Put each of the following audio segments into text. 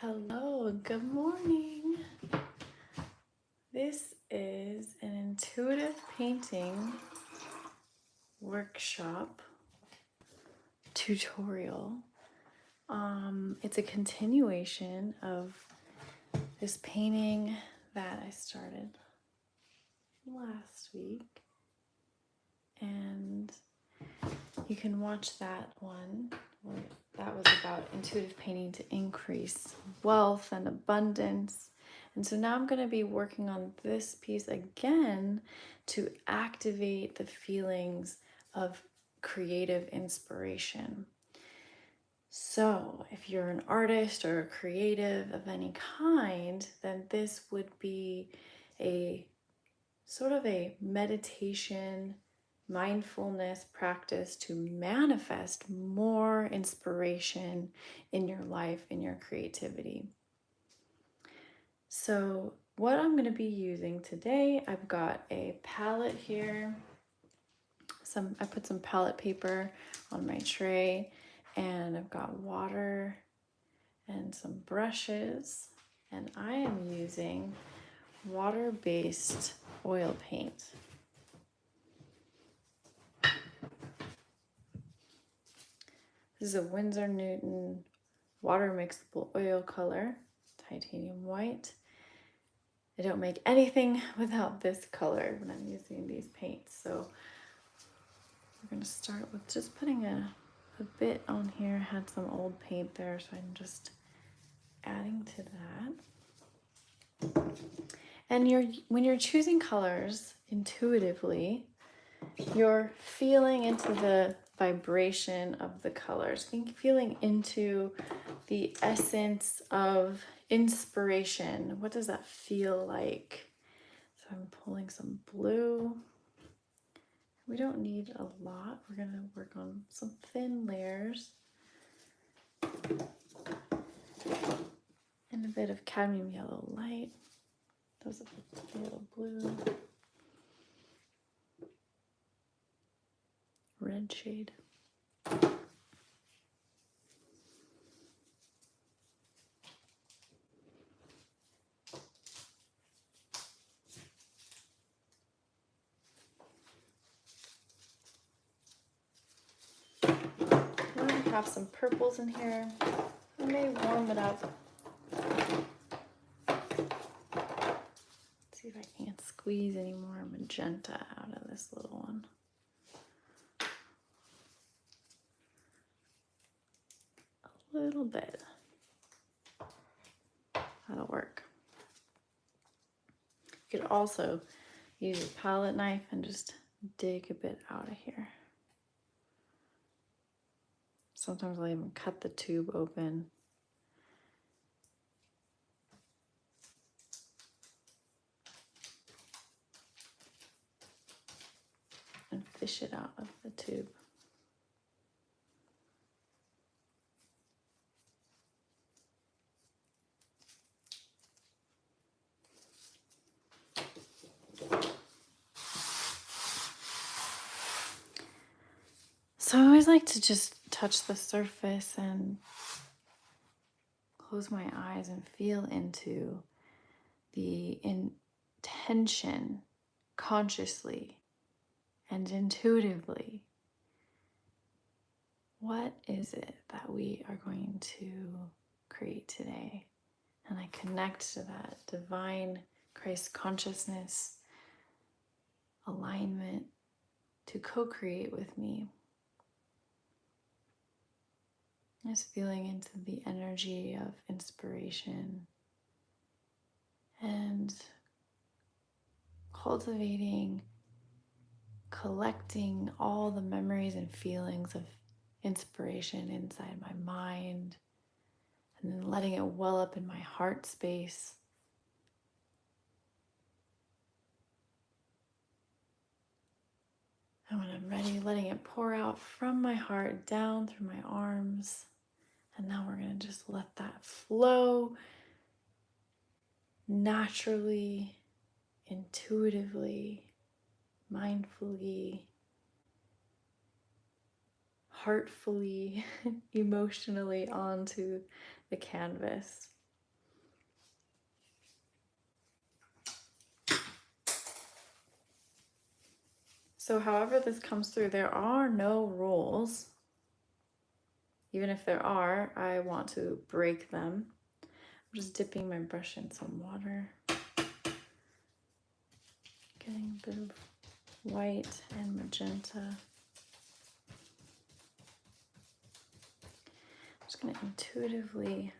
Hello, good morning. This is an intuitive painting workshop tutorial. It's a continuation of this painting that I started last week, and you can watch that one. That was about intuitive painting to increase wealth and abundance. And so now I'm going to be working on this piece again to activate the feelings of creative inspiration. So if you're an artist or a creative of any kind, then this would be a sort of a meditation, mindfulness practice to manifest more inspiration in your life, in your creativity. So what I'm going to be using today, I've got a palette here. I put some palette paper on my tray, and I've got water and some brushes, and I am using water-based oil paint. This is a Winsor Newton water-mixable oil color, titanium white. I don't make anything without this color when I'm using these paints. So we're going to start with just putting a bit on here. I had some old paint there, so I'm just adding to that. And when you're choosing colors intuitively, you're feeling into the vibration of the colors, feeling into the essence of inspiration. What does that feel like? So I'm pulling some blue. We don't need a lot. We're going to work on some thin layers. And a bit of cadmium yellow light. Those are yellow blue. Red shade. I have some purples in here. I may warm it up. See if I can't squeeze any more magenta out of this little one. A little bit. That'll work. You could also use a palette knife and just dig a bit out of here. Sometimes I'll even cut the tube open. And fish it out of the tube. So I always like to just touch the surface and close my eyes and feel into the intention consciously and intuitively. What is it that we are going to create today? And I connect to that divine Christ consciousness alignment to co-create with me. Just feeling into the energy of inspiration and cultivating, collecting all the memories and feelings of inspiration inside my mind, and then letting it well up in my heart space. And when I'm ready, letting it pour out from my heart down through my arms. And now we're going to just let that flow naturally, intuitively, mindfully, heartfully, emotionally onto the canvas. So however this comes through, there are no rules. Even if there are, I want to break them. I'm just dipping my brush in some water. Getting a bit of white and magenta. I'm just going to intuitively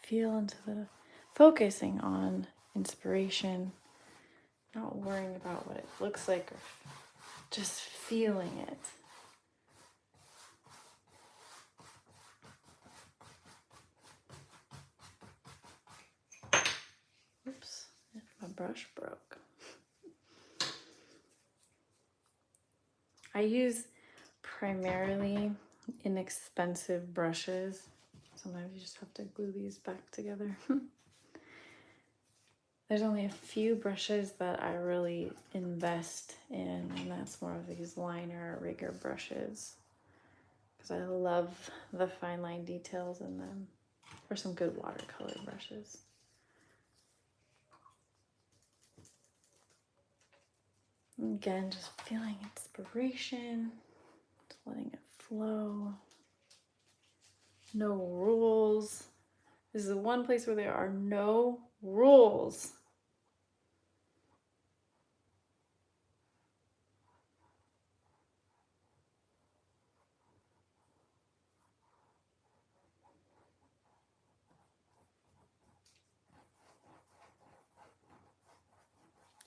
feel into the focusing on inspiration, not worrying about what it looks like, or just feeling it. Oops, my brush broke. I use primarily inexpensive brushes. Sometimes you just have to glue these back together. There's only a few brushes that I really invest in, and that's more of these liner rigger brushes, because I love the fine line details in them, or some good watercolor brushes. And again, just feeling inspiration, just letting it flow. No rules. This is the one place where there are no rules.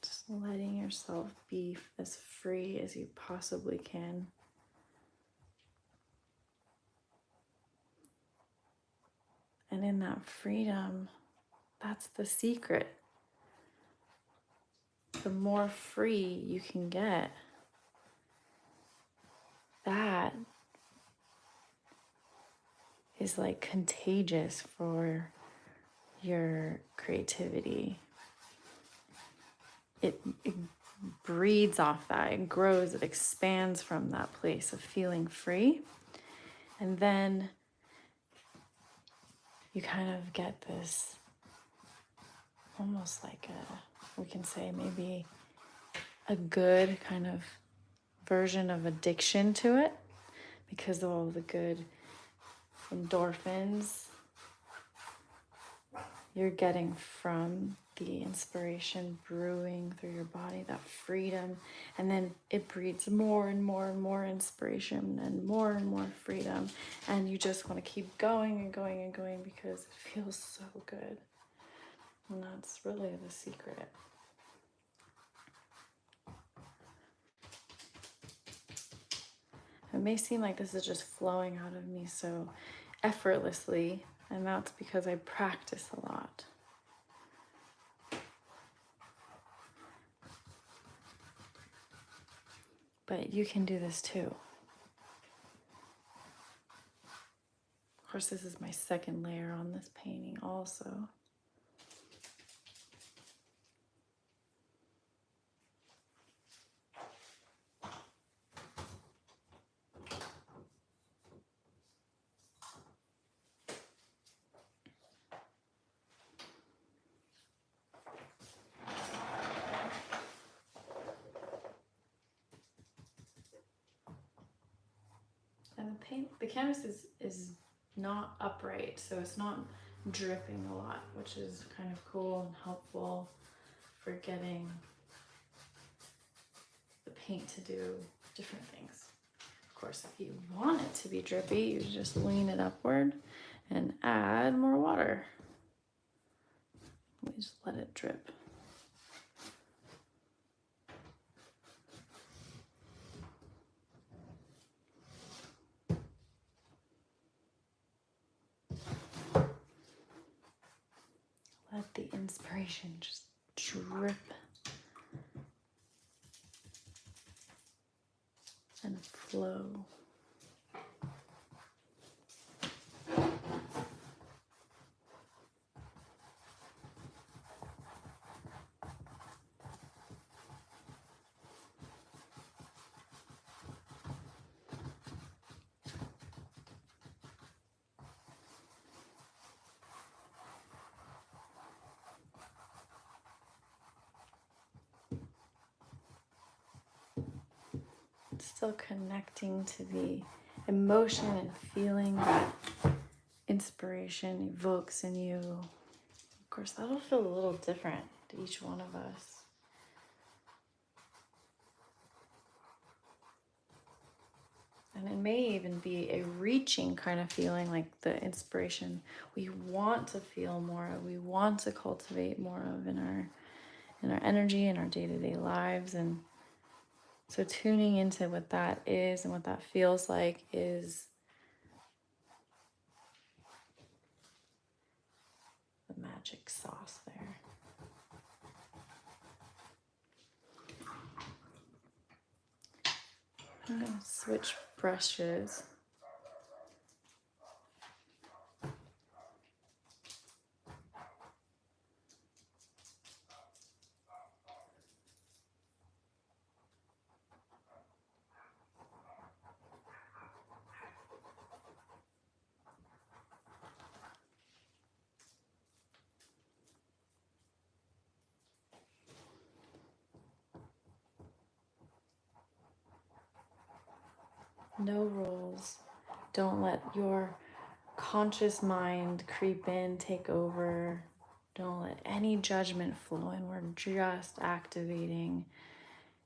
Just letting yourself be as free as you possibly can. And in that freedom, that's the secret. The more free you can get, that is like contagious for your creativity. It breeds off that, it grows, it expands from that place of feeling free. And then you kind of get this almost like we can say maybe a good kind of version of addiction to it, because of all the good endorphins you're getting from the inspiration brewing through your body, that freedom, and then it breeds more and more and more inspiration and more freedom, and you just want to keep going and going and going because it feels so good. And that's really the secret. It may seem like this is just flowing out of me so effortlessly, and that's because I practice a lot. But you can do this too. Of course, this is my second layer on this painting also. And the canvas is not upright, so it's not dripping a lot, which is kind of cool and helpful for getting the paint to do different things. Of course, if you want it to be drippy, you just lean it upward and add more water. We just let it drip. Let the inspiration just drip and flow. Still connecting to the emotion and feeling that inspiration evokes in you. Of course, that'll feel a little different to each one of us. And it may even be a reaching kind of feeling, like the inspiration we want to feel more of, we want to cultivate more of in our energy, in our day-to-day lives. And so tuning into what that is and what that feels like is the magic sauce there. I'm going to switch brushes. No rules. Don't let your conscious mind creep in, take over. Don't let any judgment flow in. We're just activating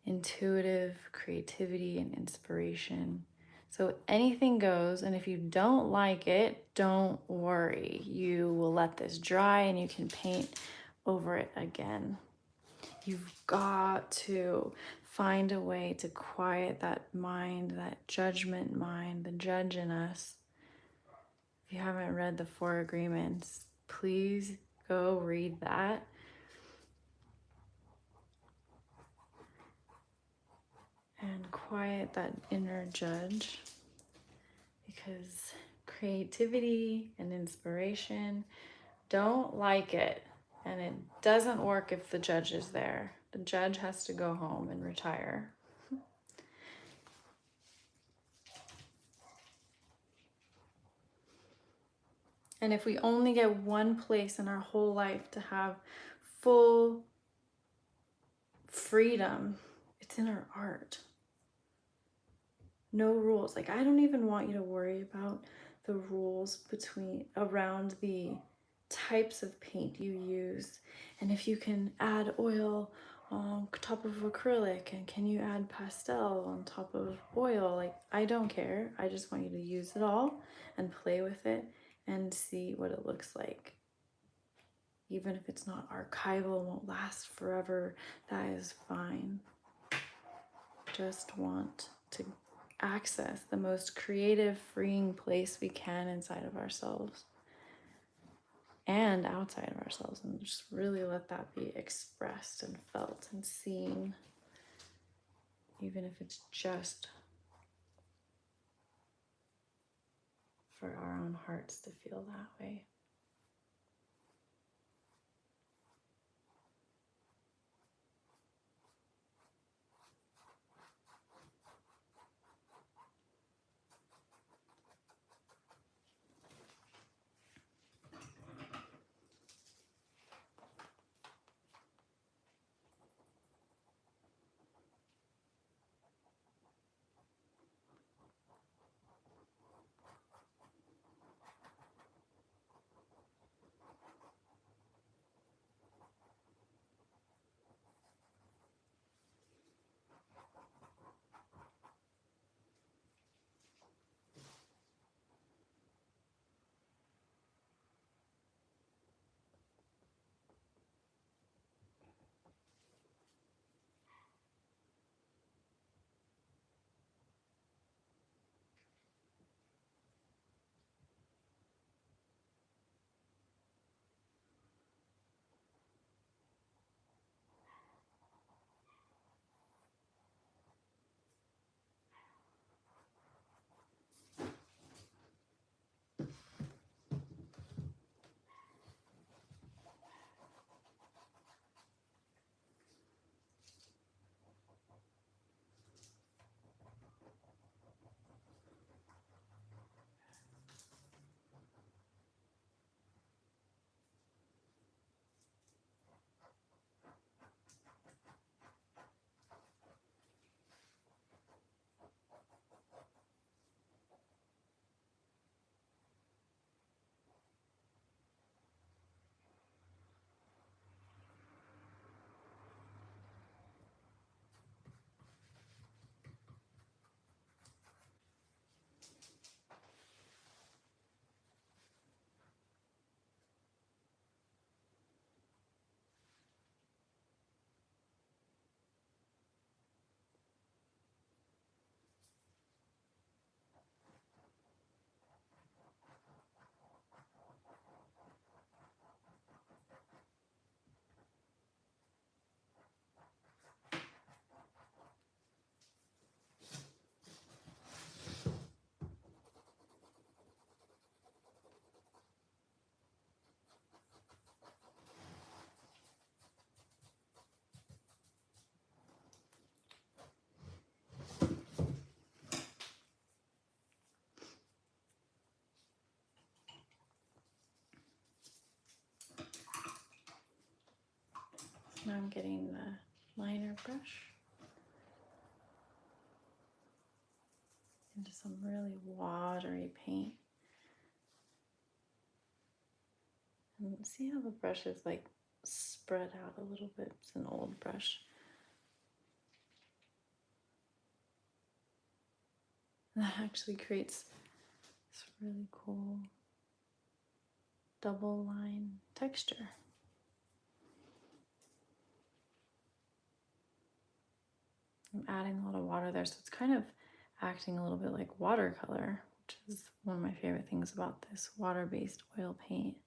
intuitive creativity and inspiration. So anything goes, and if you don't like it, don't worry. You will let this dry and you can paint over it again. You've got to find a way to quiet that mind, that judgment mind, the judge in us. If you haven't read the 4 Agreements, please go read that. And quiet that inner judge, because creativity and inspiration don't like it, and it doesn't work if the judge is there. The judge has to go home and retire. And if we only get one place in our whole life to have full freedom, it's in our art. No rules. Like, I don't even want you to worry about the rules around the types of paint you use, and if you can add oil on top of acrylic, and can you add pastel on top of oil. Like, I don't care. I just want you to use it all and play with it and see what it looks like. Even if it's not archival, won't last forever, that is fine. Just want to access the most creative, freeing place we can inside of ourselves and outside of ourselves, and just really let that be expressed and felt and seen, even if it's just for our own hearts to feel that way. Now I'm getting the liner brush into some really watery paint. And see how the brush is like spread out a little bit? It's an old brush. And that actually creates this really cool double line texture. I'm adding a lot of water there, so it's kind of acting a little bit like watercolor, which is one of my favorite things about this water-based oil paint.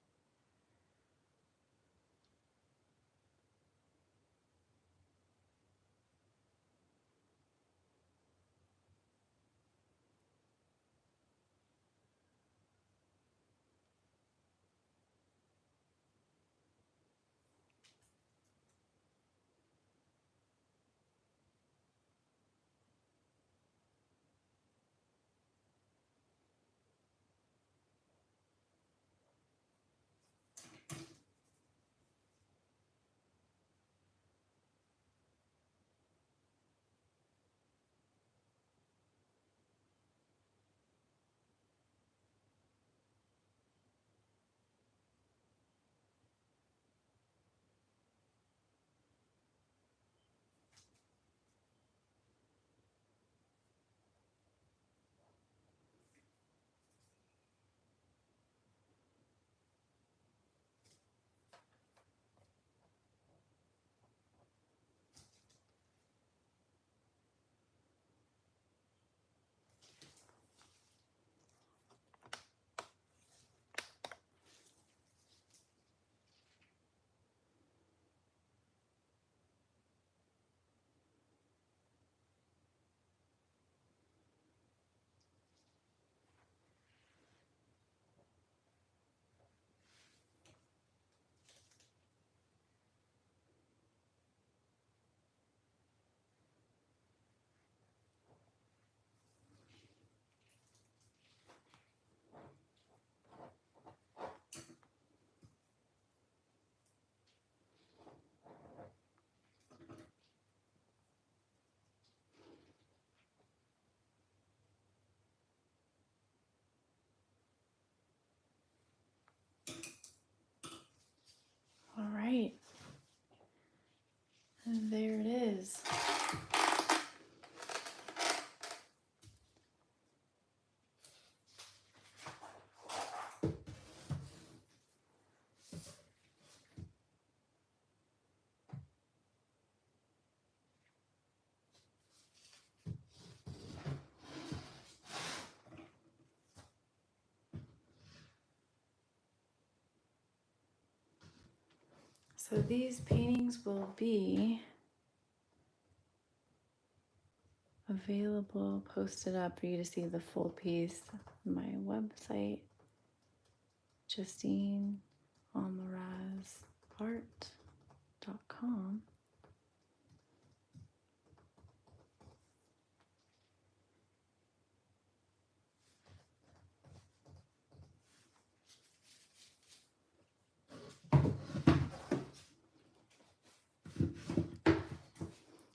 All right, and there it is. So these paintings will be available, posted up for you to see the full piece on my website, JustineArtStudioLA.com.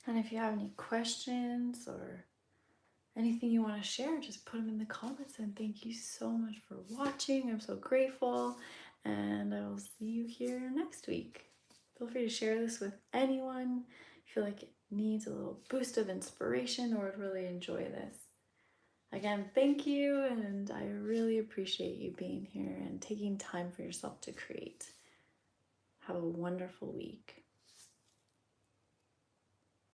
And if you have any questions or anything you want to share, just put them in the comments. And thank you so much for watching. I'm so grateful. And I will see you here next week. Feel free to share this with anyone you feel like it needs a little boost of inspiration or would really enjoy this. Again, thank you. And I really appreciate you being here and taking time for yourself to create. Have a wonderful week.